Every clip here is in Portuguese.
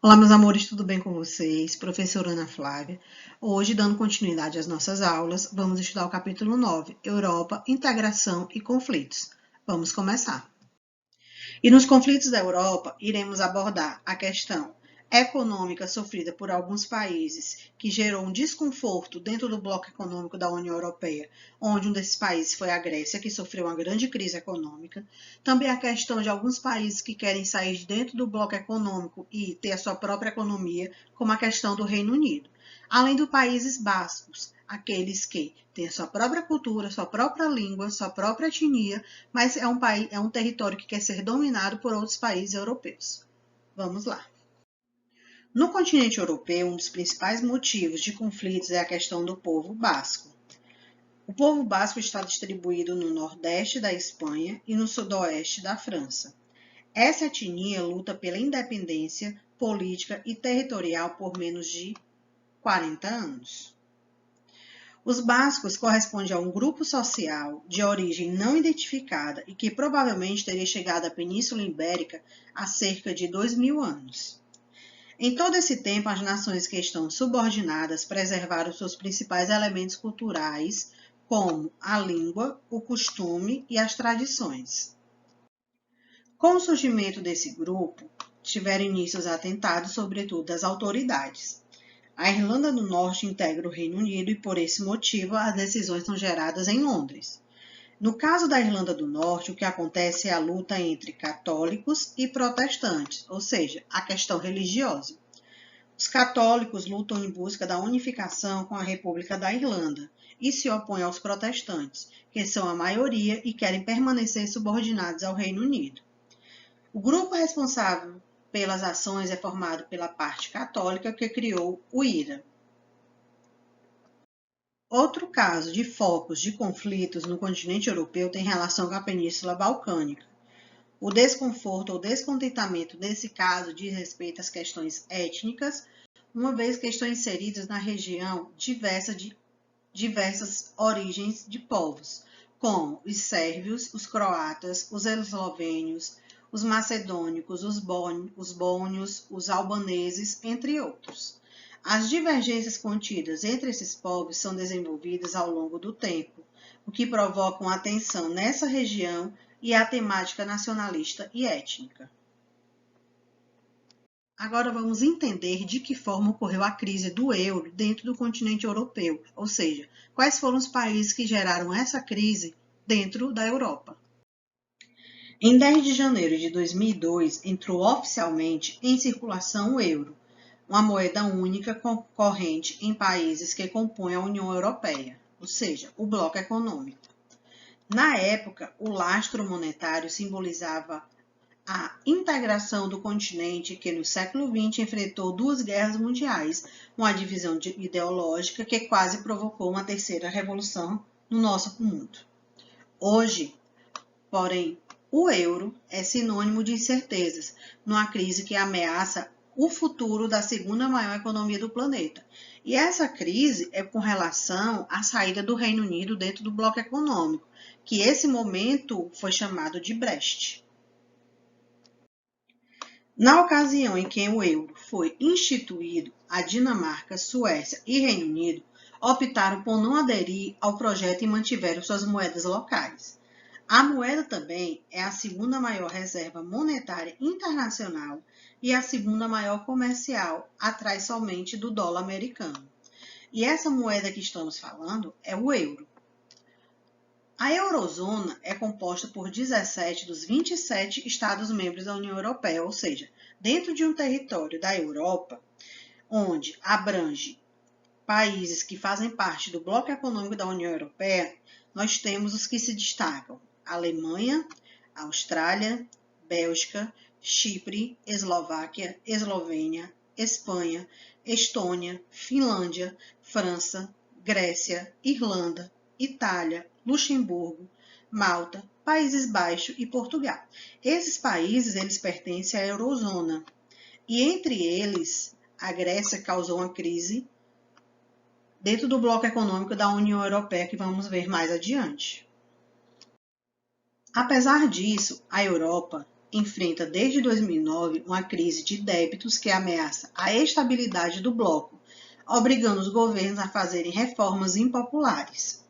Olá, meus amores, tudo bem com vocês? Professora Ana Flávia. Hoje, dando continuidade às nossas aulas, vamos estudar o capítulo 9, Europa, Integração e Conflitos. Vamos começar. E nos conflitos da Europa, iremos abordar a questão econômica sofrida por alguns países, que gerou um desconforto dentro do bloco econômico da União Europeia, onde um desses países foi a Grécia, que sofreu uma grande crise econômica. Também a questão de alguns países que querem sair de dentro do bloco econômico e ter a sua própria economia, como a questão do Reino Unido. Além dos países bascos, aqueles que têm a sua própria cultura, sua própria língua, sua própria etnia, mas é um território que quer ser dominado por outros países europeus. Vamos lá. No continente europeu, um dos principais motivos de conflitos é a questão do povo basco. O povo basco está distribuído no nordeste da Espanha e no sudoeste da França. Essa etnia luta pela independência política e territorial por menos de 40 anos. Os bascos correspondem a um grupo social de origem não identificada e que provavelmente teria chegado à Península Ibérica há cerca de 2000 anos. Em todo esse tempo, as nações que estão subordinadas preservaram seus principais elementos culturais, como a língua, o costume e as tradições. Com o surgimento desse grupo, tiveram início os atentados, sobretudo das autoridades. A Irlanda do Norte integra o Reino Unido e, por esse motivo, as decisões são geradas em Londres. No caso da Irlanda do Norte, o que acontece é a luta entre católicos e protestantes, ou seja, a questão religiosa. Os católicos lutam em busca da unificação com a República da Irlanda e se opõem aos protestantes, que são a maioria e querem permanecer subordinados ao Reino Unido. O grupo responsável pelas ações é formado pela parte católica que criou o IRA. Outro caso de focos de conflitos no continente europeu tem relação com a Península Balcânica. O desconforto ou descontentamento nesse caso diz respeito às questões étnicas, uma vez que estão inseridos na região diversas origens de povos, como os sérvios, os croatas, os eslovênios, os macedônicos, os bônios, os albaneses, entre outros. As divergências contidas entre esses povos são desenvolvidas ao longo do tempo, o que provoca uma tensão nessa região e a temática nacionalista e étnica. Agora vamos entender de que forma ocorreu a crise do euro dentro do continente europeu, ou seja, quais foram os países que geraram essa crise dentro da Europa. Em 10 de janeiro de 2002, entrou oficialmente em circulação o euro, uma moeda única concorrente em países que compõem a União Europeia, ou seja, o bloco econômico. Na época, o lastro monetário simbolizava a integração do continente que no século XX enfrentou duas guerras mundiais, uma divisão ideológica que quase provocou uma terceira revolução no nosso mundo. Hoje, porém, o euro é sinônimo de incertezas, numa crise que ameaça o futuro da segunda maior economia do planeta. E essa crise é com relação à saída do Reino Unido dentro do bloco econômico, que esse momento foi chamado de Brexit. Na ocasião em que o euro foi instituído, a Dinamarca, Suécia e Reino Unido optaram por não aderir ao projeto e mantiveram suas moedas locais. A moeda também é a segunda maior reserva monetária internacional e a segunda maior comercial, atrás somente do dólar americano. E essa moeda que estamos falando é o euro. A eurozona é composta por 17 dos 27 Estados-membros da União Europeia, ou seja, dentro de um território da Europa, onde abrange países que fazem parte do bloco econômico da União Europeia, nós temos os que se destacam: Alemanha, Austrália, Bélgica, Chipre, Eslováquia, Eslovênia, Espanha, Estônia, Finlândia, França, Grécia, Irlanda, Itália, Luxemburgo, Malta, Países Baixos e Portugal. Esses países eles pertencem à eurozona e entre eles a Grécia causou uma crise dentro do bloco econômico da União Europeia que vamos ver mais adiante. Apesar disso, a Europa enfrenta desde 2009 uma crise de débitos que ameaça a estabilidade do bloco, obrigando os governos a fazerem reformas impopulares.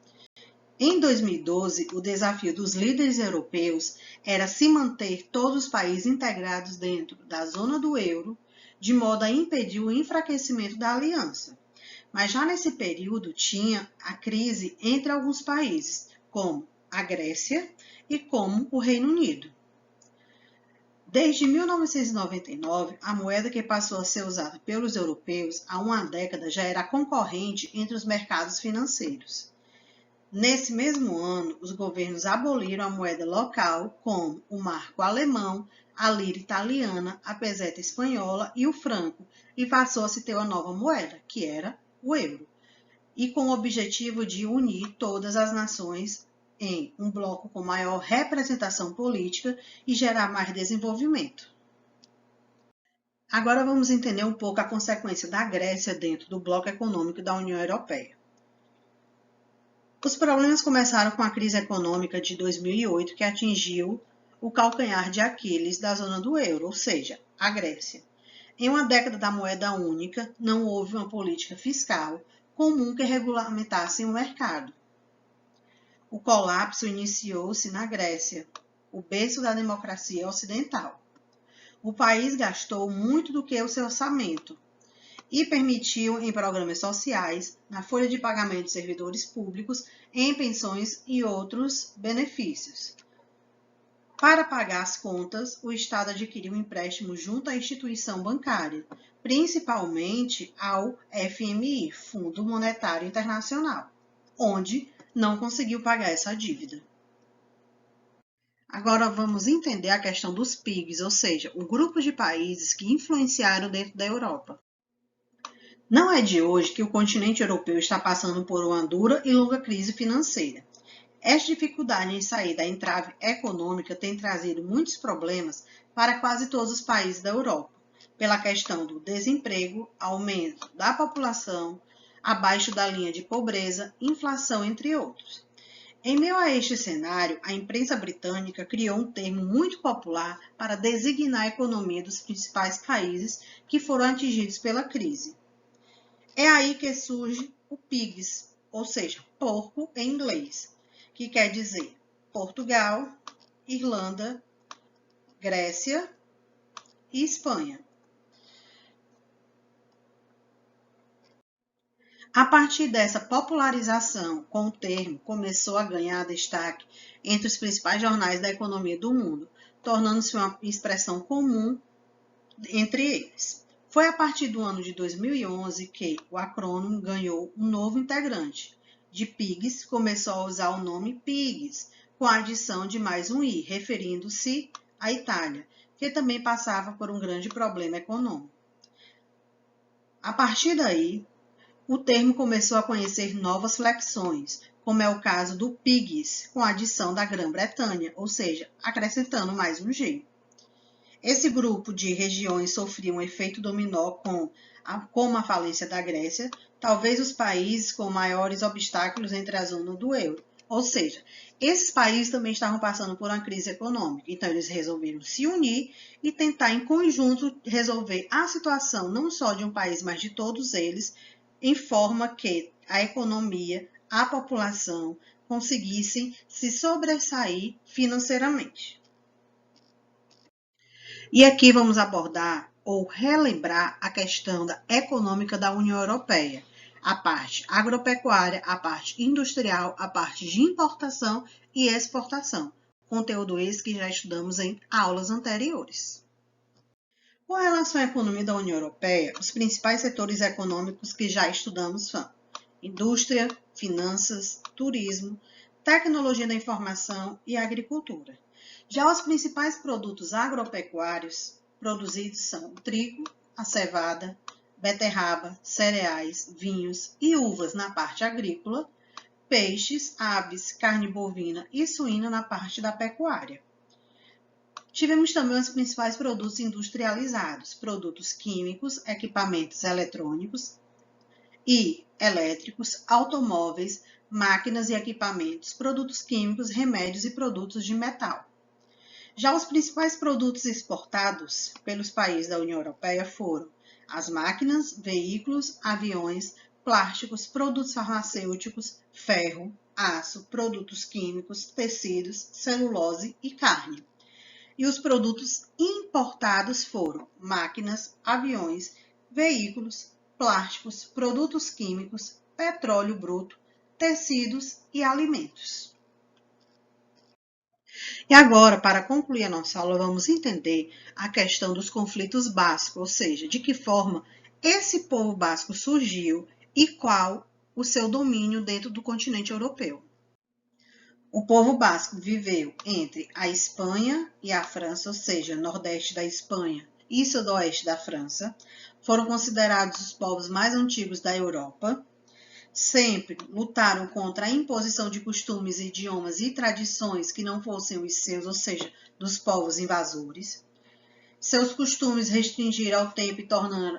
Em 2012, o desafio dos líderes europeus era se manter todos os países integrados dentro da zona do euro, de modo a impedir o enfraquecimento da aliança. Mas já nesse período tinha a crise entre alguns países, como a Grécia e como o Reino Unido. Desde 1999, a moeda que passou a ser usada pelos europeus há uma década já era concorrente entre os mercados financeiros. Nesse mesmo ano, os governos aboliram a moeda local, como o marco alemão, a lira italiana, a peseta espanhola e o franco, e passou a se ter uma nova moeda, que era o euro, e com o objetivo de unir todas as nações em um bloco com maior representação política e gerar mais desenvolvimento. Agora vamos entender um pouco a consequência da Grécia dentro do bloco econômico da União Europeia. Os problemas começaram com a crise econômica de 2008, que atingiu o calcanhar de Aquiles da zona do euro, ou seja, a Grécia. Em uma década da moeda única, não houve uma política fiscal comum que regulamentasse o mercado. O colapso iniciou-se na Grécia, o berço da democracia ocidental. O país gastou muito do que o seu orçamento e permitiu em programas sociais, na folha de pagamento de servidores públicos, em pensões e outros benefícios. Para pagar as contas, o Estado adquiriu um empréstimo junto à instituição bancária, principalmente ao FMI, Fundo Monetário Internacional, onde não conseguiu pagar essa dívida. Agora vamos entender a questão dos PIGs, ou seja, o grupo de países que influenciaram dentro da Europa. Não é de hoje que o continente europeu está passando por uma dura e longa crise financeira. Esta dificuldade em sair da entrave econômica tem trazido muitos problemas para quase todos os países da Europa, pela questão do desemprego, aumento da população, abaixo da linha de pobreza, inflação, entre outros. Em meio a este cenário, a imprensa britânica criou um termo muito popular para designar a economia dos principais países que foram atingidos pela crise. É aí que surge o PIGS, ou seja, porco em inglês, que quer dizer Portugal, Irlanda, Grécia e Espanha. A partir dessa popularização com o termo, começou a ganhar destaque entre os principais jornais da economia do mundo, tornando-se uma expressão comum entre eles. Foi a partir do ano de 2011 que o acrônimo ganhou um novo integrante. De PIGS, começou a usar o nome PIGS, com a adição de mais um I, referindo-se à Itália, que também passava por um grande problema econômico. A partir daí, o termo começou a conhecer novas flexões, como é o caso do PIGS, com a adição da Grã-Bretanha, ou seja, acrescentando mais um G. Esse grupo de regiões sofria um efeito dominó como a falência da Grécia, talvez os países com maiores obstáculos entre a zona do euro. Ou seja, esses países também estavam passando por uma crise econômica, então eles resolveram se unir e tentar em conjunto resolver a situação não só de um país, mas de todos eles, em forma que a economia, a população conseguissem se sobressair financeiramente. E aqui vamos abordar ou relembrar a questão econômica da União Europeia, a parte agropecuária, a parte industrial, a parte de importação e exportação, conteúdo esse que já estudamos em aulas anteriores. Com relação à economia da União Europeia, os principais setores econômicos que já estudamos são indústria, finanças, turismo, tecnologia da informação e agricultura. Já os principais produtos agropecuários produzidos são o trigo, a cevada, beterraba, cereais, vinhos e uvas na parte agrícola, peixes, aves, carne bovina e suína na parte da pecuária. Tivemos também os principais produtos industrializados, produtos químicos, equipamentos eletrônicos e elétricos, automóveis, máquinas e equipamentos, produtos químicos, remédios e produtos de metal. Já os principais produtos exportados pelos países da União Europeia foram as máquinas, veículos, aviões, plásticos, produtos farmacêuticos, ferro, aço, produtos químicos, tecidos, celulose e carne. E os produtos importados foram máquinas, aviões, veículos, plásticos, produtos químicos, petróleo bruto, tecidos e alimentos. E agora, para concluir a nossa aula, vamos entender a questão dos conflitos básicos, ou seja, de que forma esse povo basco surgiu e qual o seu domínio dentro do continente europeu. O povo basco viveu entre a Espanha e a França, ou seja, nordeste da Espanha e sudoeste da França. Foram considerados os povos mais antigos da Europa. Sempre lutaram contra a imposição de costumes, idiomas e tradições que não fossem os seus, ou seja, dos povos invasores. Seus costumes restringiram ao tempo e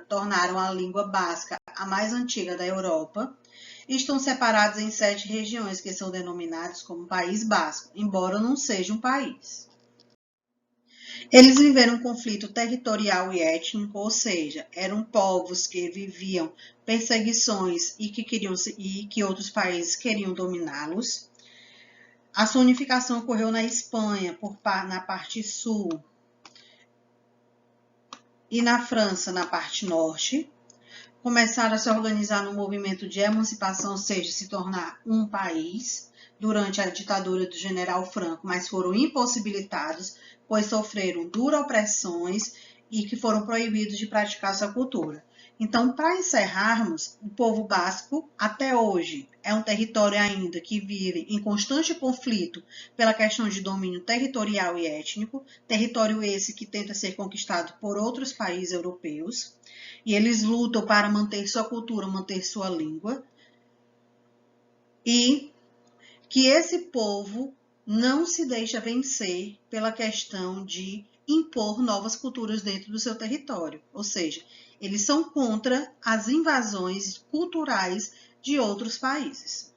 tornaram a língua basca a mais antiga da Europa. Estão separados em 7 regiões que são denominadas como País Basco, embora não seja um país. Eles viveram um conflito territorial e étnico, ou seja, eram povos que viviam perseguições e que outros países queriam dominá-los. A sua unificação ocorreu na Espanha, na parte sul, e na França, na parte norte. Começaram a se organizar no movimento de emancipação, ou seja, se tornar um país, durante a ditadura do general Franco, mas foram impossibilitados, pois sofreram duras opressões e que foram proibidos de praticar sua cultura. Então, para encerrarmos, o povo basco, até hoje, é um território ainda que vive em constante conflito pela questão de domínio territorial e étnico, território esse que tenta ser conquistado por outros países europeus, e eles lutam para manter sua cultura, manter sua língua, e que esse povo não se deixa vencer pela questão de impor novas culturas dentro do seu território, ou seja, eles são contra as invasões culturais de outros países.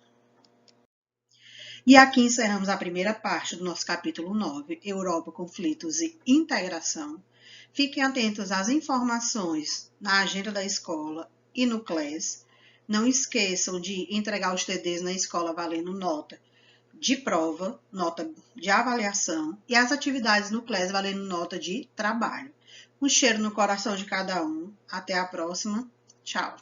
E aqui encerramos a primeira parte do nosso capítulo 9, Europa, Conflitos e Integração. Fiquem atentos às informações na agenda da escola e no CLES. Não esqueçam de entregar os TDs na escola valendo nota de prova, nota de avaliação e as atividades no CLES valendo nota de trabalho. Um cheiro no coração de cada um. Até a próxima. Tchau.